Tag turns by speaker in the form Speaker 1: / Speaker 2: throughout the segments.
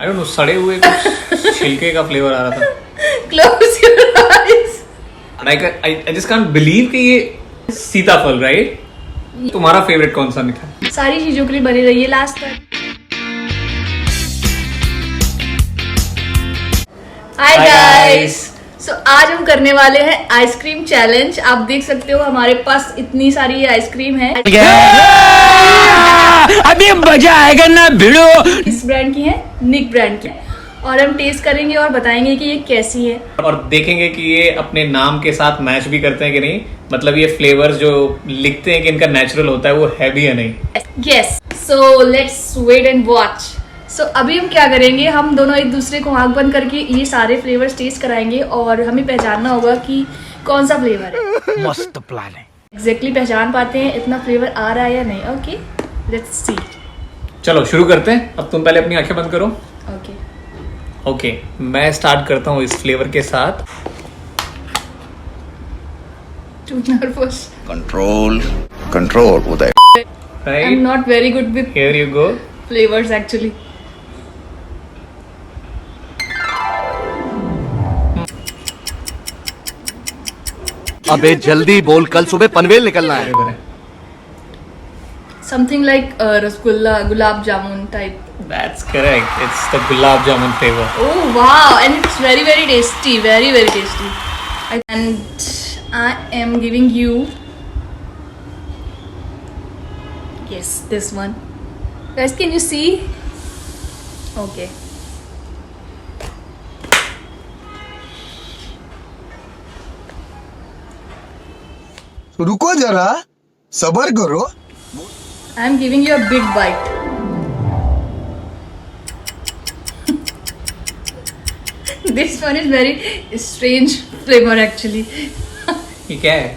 Speaker 1: I don't no, सड़े हुए कुछ छिलके का फ्लेवर आ रहा था।
Speaker 2: Close your eyes.
Speaker 1: I just can't believe कि ये सीताफल, राइट? तुम्हारा फेवरेट कौन सा मीठा?
Speaker 2: सारी चीजों के लिए बनी रही है लास्ट तक। हाय गाइस, सो आज हम करने वाले हैं आइसक्रीम चैलेंज। आप देख सकते हो हमारे पास इतनी सारी आइसक्रीम है।
Speaker 3: अभी मजा आएगा ना भिड़ो।
Speaker 2: इस ब्रांड की है, निक ब्रांड की, और हम टेस्ट करेंगे और बताएंगे कि ये कैसी है
Speaker 1: और देखेंगे कि ये अपने नाम के साथ मैच भी करते हैं कि नहीं, मतलब ये फ्लेवर्स जो लिखते हैं कि इनका नेचुरल होता है वो है भी या नहीं।
Speaker 2: Yes, so let's wait and watch. So अभी हम क्या करेंगे, हम दोनों एक दूसरे को आंख बंद करके ये सारे फ्लेवर्स टेस्ट कराएंगे और हमें पहचानना होगा कि कौन सा फ्लेवर है।
Speaker 3: मस्त प्लान है।
Speaker 2: एग्जैक्टली पहचान पाते हैं इतना फ्लेवर आ रहा है या नहीं। Okay, let's see.
Speaker 1: चलो शुरू करते हैं। अब तुम पहले अपनी आंखें बंद करो।
Speaker 2: ओके
Speaker 1: ओके, मैं स्टार्ट करता हूँ इस फ्लेवर के साथ।
Speaker 2: Too nervous.
Speaker 4: Control control Uday.
Speaker 2: I am not very good with
Speaker 1: here you go.
Speaker 2: Flavours actually.
Speaker 3: अबे जल्दी बोल, कल सुबह पनवेल निकलना है।
Speaker 2: Something like rasgulla, gulab jamun type.
Speaker 1: That's correct. It's the gulab jamun flavor.
Speaker 2: Oh wow, and it's very very tasty, very very tasty. And I am giving you, yes, this one. Guys, can you see? Okay.
Speaker 5: रुको जरा, सबर करो।
Speaker 2: I am giving you a big bite. This one is very strange flavor actually.
Speaker 1: ये क्या है?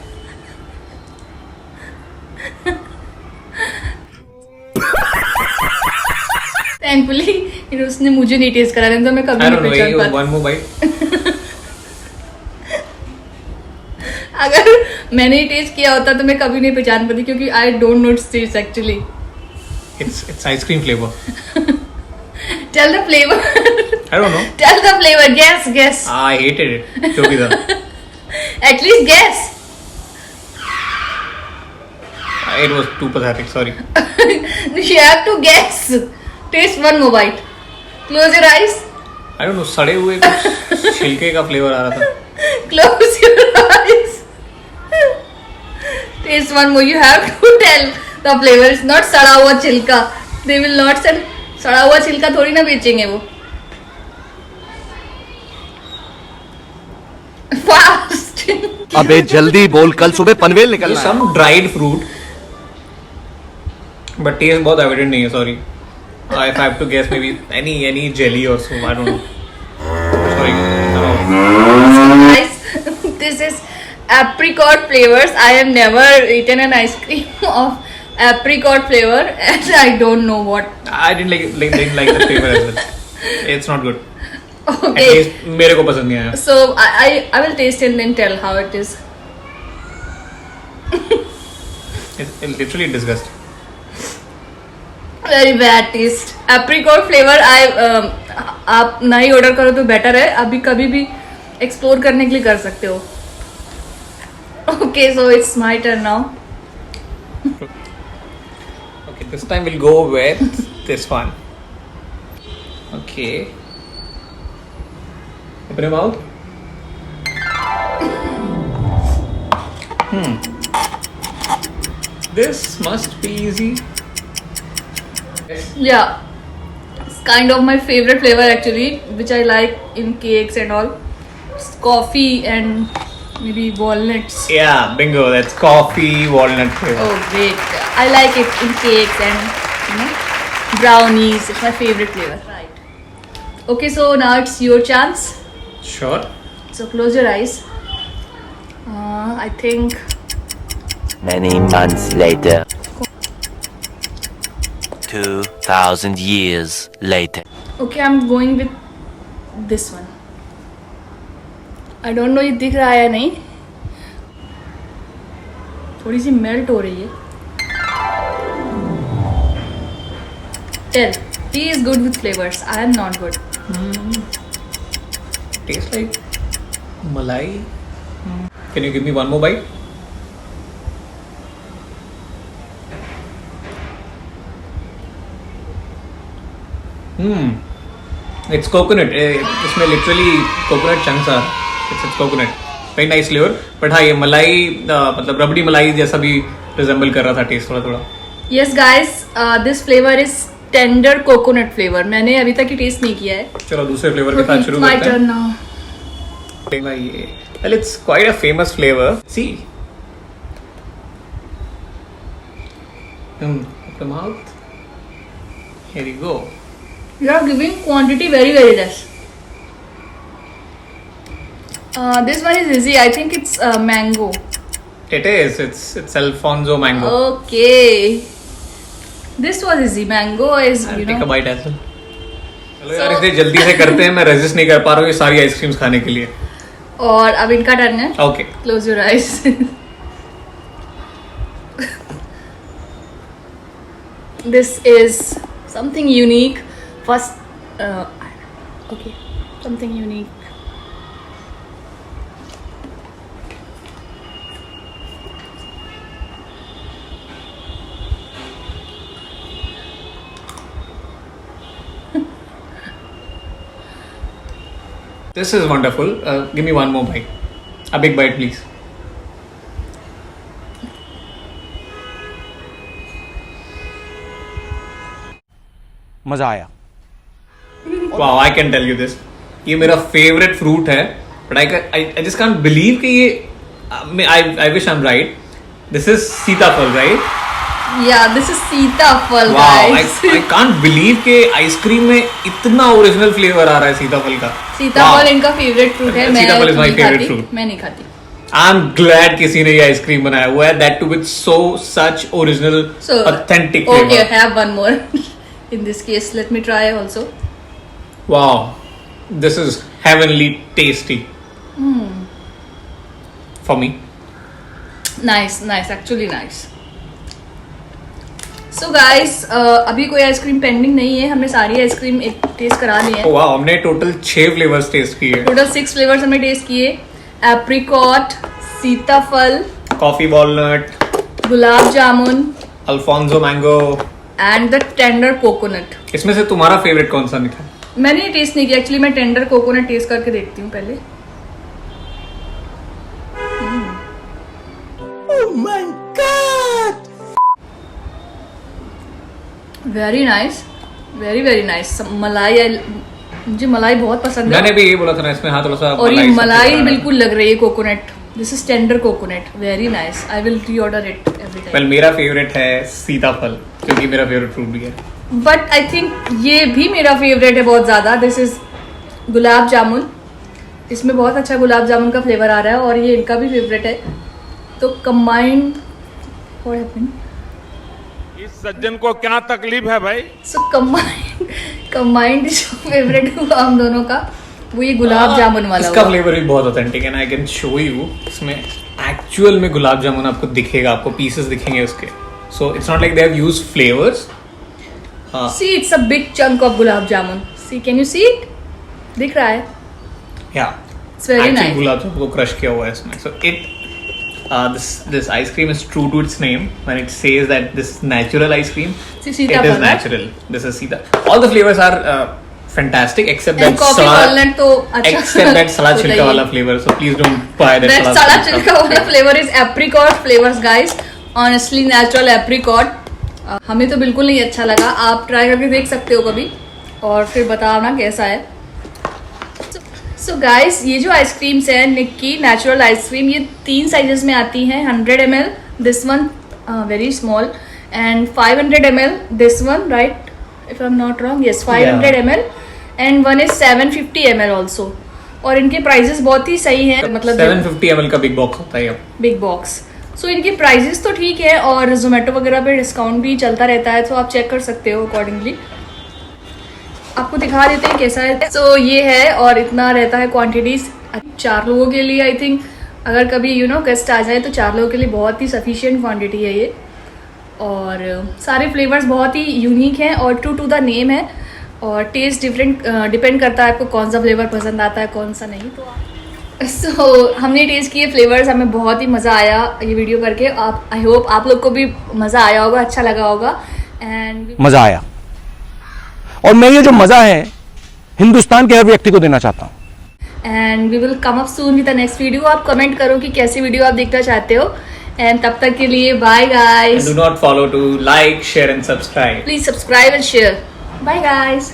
Speaker 2: Thankfully, उसने मुझे नहीं टेस्ट करा, नहीं तो मैं कभी
Speaker 1: I
Speaker 2: नहीं
Speaker 1: don't know.
Speaker 2: पहचान
Speaker 1: You
Speaker 2: पाती।
Speaker 1: one more bite.
Speaker 2: अगर मैंने ही टेस्ट किया होता तो मैं कभी नहीं पहचान पाती, क्योंकि I don't know taste actually.
Speaker 1: It's ice cream flavor.
Speaker 2: Tell the flavour.
Speaker 1: I don't know.
Speaker 2: Tell the flavour, guess guess,
Speaker 1: I hated it. जो भी था.
Speaker 2: At least guess.
Speaker 1: It was too pathetic. Sorry.
Speaker 2: You have to guess. Taste one more bite. Close your eyes.
Speaker 1: I don't know. सड़े हुए कुछ छिलके का flavour आ रहा था.
Speaker 2: Close your eyes. Taste one more. You have to tell the flavor. It's not सड़ा हुआ छिलका. They will not sell. सड़ा हुआ छिलका थोड़ी ना बेचेंगे वो। Fast.
Speaker 3: अबे जल्दी बोल, कल सुबह पनवेल निकलना है।
Speaker 1: Some dried fruit. But taste बहुत evident नहीं है. Sorry. If I have to guess, maybe any jelly or so. I don't know. Sorry.
Speaker 2: Guys, this is apricot flavors. I have never eaten an ice cream of apricot flavor, and I don't know what.
Speaker 1: I didn't like the flavor as well. It's not good. At
Speaker 2: Okay,
Speaker 1: least मेरे को पसंद नहीं आया.
Speaker 2: so I will taste and then tell how it is.
Speaker 1: It's literally disgusting.
Speaker 2: Very bad taste. Apricot flavor. आप नहीं order करो तो better है, अभी कभी भी एक्सप्लोर करने के लिए कर सकते हो। Okay, so it's my turn now.
Speaker 1: Okay, this time we'll go with this one. Okay. Open your mouth. This must be easy. Yes.
Speaker 2: Yeah, it's kind of my favorite flavor actually, which I like in cakes and all. It's coffee and maybe walnuts.
Speaker 1: Yeah, bingo. That's coffee walnut flavor.
Speaker 2: Oh great, I like it in cakes and brownies. It's my favorite flavor. Right. Okay, so now it's your chance.
Speaker 1: Sure.
Speaker 2: So close your eyes. I think
Speaker 6: Many months later. 2,000 years later.
Speaker 2: okay, I'm going with this one. I don't know ये दिख रहा है या नहीं, थोड़ी सी melt हो रही है। Tell He is good with flavors. I am not good.
Speaker 1: Tastes like malai. Can you give me one more bite? It's coconut. इसमें literally coconut chunks are. It's coconut. Very nice flavor. But हाँ, ये मलाई मतलब रबड़ी मलाई जैसा भी resemble कर रहा था taste थोड़ा.
Speaker 2: Yes guys, this flavor is tender coconut flavor. मैंने अभी तक ये टेस्ट नहीं किया है.
Speaker 1: चलो दूसरे flavor के साथ शुरू
Speaker 2: My
Speaker 1: करते हैं.
Speaker 2: turn now.
Speaker 1: ये well, it's quite a famous flavor. See. Open the mouth. Here you go.
Speaker 2: You are giving quantity very very less. This one is easy. I think it's mango.
Speaker 1: It is. It's Alfonso mango.
Speaker 2: Okay. This was easy. Mango is
Speaker 1: I'll
Speaker 2: you
Speaker 1: take a
Speaker 2: know.
Speaker 1: bite as well. चलो यार इसे जल्दी से करते हैं. मैं resist नहीं कर पा रहा हूँ ये सारी आइसक्रीम्स खाने के लिए.
Speaker 2: और अब इनका टर्न है.
Speaker 1: Okay.
Speaker 2: Close your eyes. This is something unique. First, okay, something unique.
Speaker 1: This is wonderful. Give me one more bite. A big bite, please.
Speaker 3: मजा आया.
Speaker 1: Wow, I can tell you this. ये मेरा favorite fruit है. But I just can't believe कि ये I wish I'm right. This is सीताफल, right?
Speaker 2: Yeah, this is सीताफल,
Speaker 1: Wow,
Speaker 2: guys.
Speaker 1: I can't believe कि आइसक्रीम में इतना ओरिजिनल फ्लेवर आ रहा है सीताफल का.
Speaker 2: सीताफल
Speaker 1: Wow.
Speaker 2: इनका फेवरेट फ्रूट है. मैं
Speaker 1: सीताफल is my
Speaker 2: नहीं
Speaker 1: favorite
Speaker 2: खाती.
Speaker 1: fruit.
Speaker 2: मैं नहीं खाती.
Speaker 1: I'm glad किसी ने ये आइसक्रीम बनाया हुआ है. That too with such original,
Speaker 2: So
Speaker 1: authentic flavor.
Speaker 2: okay, have one more. In this case, let me try also.
Speaker 1: Wow, this is heavenly tasty. For me.
Speaker 2: Nice, actually nice. So guys, अभी कोई ice cream pending नहीं है. हमने सारी ice cream एक test करा ली है.
Speaker 1: Oh wow, हमने टोटल 6 फ्लेवर्स टेस्ट किए.
Speaker 2: टोटल 6 फ्लेवर्स हमने टेस्ट किए. एप्रिकॉट, सीताफल,
Speaker 1: coffee walnut,
Speaker 2: gulab jamun
Speaker 1: Alfonso mango
Speaker 2: and the tender coconut.
Speaker 1: इसमें से तुम्हारा फेवरेट कौन सा निकला?
Speaker 2: मैंने ये टेस्ट नहीं किया. एक्चुअली मैं टेंडर कोकोनट टेस्ट करके देखती हूँ पहले. Very nice, very nice. मलाई, मुझे मलाई बहुत पसंद है.
Speaker 1: मैंने भी ये बोला था ना इसमें हाँ थोड़ा सा
Speaker 2: और ये
Speaker 1: सब
Speaker 2: मलाई
Speaker 1: कुछ
Speaker 2: बिल्कुल लग रही है coconut. This is tender coconut. Very nice. I will reorder it every time.
Speaker 1: Well मेरा फेवरेट है सीताफल क्योंकि मेरा फेवरेट फ्रूट भी है.
Speaker 2: बट आई थिंक ये भी मेरा फेवरेट है बहुत ज्यादा. This is gulab jamun. इसमें बहुत अच्छा गुलाब जामुन का फ्लेवर आ रहा है और ये इनका भी फेवरेट है. तो कंबाइंड व्हाट हैपेंड?
Speaker 7: इस सज्जन को क्या तकलीफ है भाई?
Speaker 2: सो कंबाइंड जो फेवरेट हुआ हम दोनों का वो ये गुलाब जामुन वाला
Speaker 1: इसका
Speaker 2: हुआ.
Speaker 1: फ्लेवर भी बहुत ऑथेंटिक है. I can show you. इसमें एक्चुअल में गुलाब जामुन आपको दिखेगा. आपको पीसेस दिखेंगे उसके. So it's not like they have used flavours.
Speaker 2: See it's a big chunk of gulab jamun. See can you see it? दिख रहा है.
Speaker 1: या
Speaker 2: it's very
Speaker 1: actually
Speaker 2: nice.
Speaker 1: Gulab jamun को क्रश किया हुआ है इसमें. So it this ice cream is true to its name when it says that this is natural ice cream.
Speaker 2: See,
Speaker 1: It
Speaker 2: सीताफल,
Speaker 1: is natural. This is Sita. All the flavors are fantastic except
Speaker 2: And
Speaker 1: that
Speaker 2: coffee walnut तो अच्छा
Speaker 1: except that सड़ा
Speaker 2: होता
Speaker 1: छिलका
Speaker 2: ही है.
Speaker 1: वाला flavor. So please don't buy that.
Speaker 2: That सड़ा छिलका वाला flavor is apricot flavors guys. Honestly natural apricot. हमें तो बिल्कुल नहीं अच्छा लगा. आप ट्राई करके देख सकते हो कभी और फिर बताना कैसा है. सो गाइस ये जो आइसक्रीम्स है निक्की नेचुरल आइसक्रीम ये 3 साइजेस में आती हैं. 100 ml this one very small and 500 ml this one right if I am not wrong. Yes 500 ml and one is 750 ml also. और इनके प्राइजेस बहुत ही सही हैं. मतलब
Speaker 1: 750 ml का बिग बॉक्स होता है अब.
Speaker 2: Big box. सो इनके प्राइजेस तो ठीक है और जोमेटो वगैरह पे डिस्काउंट भी चलता रहता है तो आप चेक कर सकते हो अकॉर्डिंगली. आपको दिखा देते हैं कैसा है. सो ये है और इतना रहता है क्वांटिटीज 4 लोगों के लिए. आई थिंक अगर कभी गेस्ट आ जाए तो 4 लोगों के लिए बहुत ही सफिशिएंट क्वांटिटी है ये. और सारे फ्लेवर्स बहुत ही यूनिक हैं और ट्रू टू द नेम है. और टेस्ट डिफरेंट डिपेंड करता है आपको कौन सा फ्लेवर पसंद आता है कौन सा नहीं। तो हमने टेस्ट किए फ्लेवर्स, हमें बहुत ही मज़ा आया ये वीडियो करके। आप आई होप आप लोग को भी मज़ा आया होगा, अच्छा लगा होगा। एंड
Speaker 3: मजा आया, और मैं ये जो मजा है हिंदुस्तान के हर व्यक्ति को देना चाहता हूँ।
Speaker 2: And we will come up soon with the next video. आप कमेंट करो कि कैसी वीडियो आप देखना चाहते हो। एंड तब तक के लिए bye guys.
Speaker 1: Do not follow to like, share and subscribe.
Speaker 2: Please subscribe and share. Bye guys.